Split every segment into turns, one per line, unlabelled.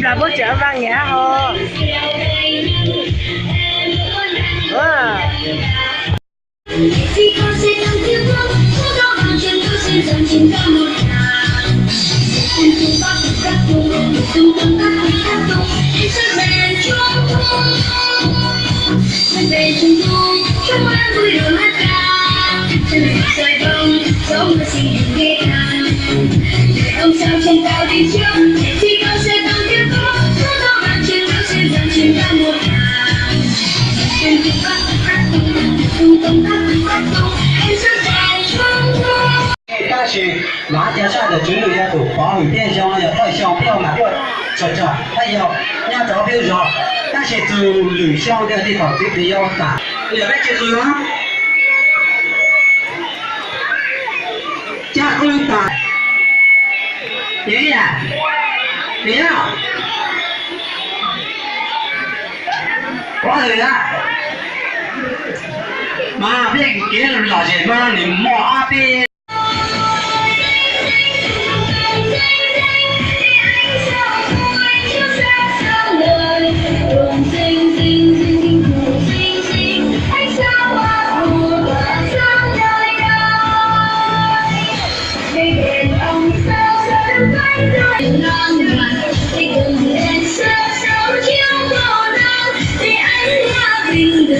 Là bố chợ Văn Nhã Hồ.
Vì con sẽ đang thiếu vắng, số đó hàng chân tôi sẽ dần chìm ra một hàng. Cùng cùng bắt các cùng tung tung các tung, em sẽ về chung tung. Em về chung tung, chúng em vui đùa hát ca. Chân dịch xoay vòng, gió mưa xinh đẹp ghê hàng. Để ông sao trên cao đi trước, vì con sẽ đang thiếu vắng, số đó hàng chân tôi sẽ dần chìm ra một hàng. Cùng cùng bắt các tung tung các tung, em sẽ về chung tung.
但是马家山的军旅也都保卫边疆要太乡不要买票，他要人招票少，但是走旅乡的地方就比较大。要不结束吗？加工大，爷爷，爷爷，我来了。妈，别给老些妈，你莫阿边。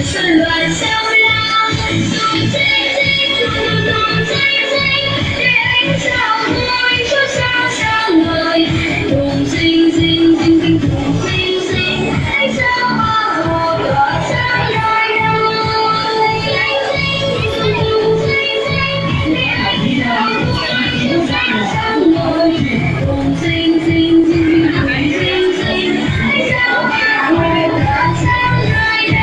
顺乱笑浪，动静静，动静静，月影照会出沙上来，动静静，静静动静静，爱笑花火多上来来，动静静，月影照会出沙上来，动静静，静静动静静，爱笑花火多上来来。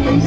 动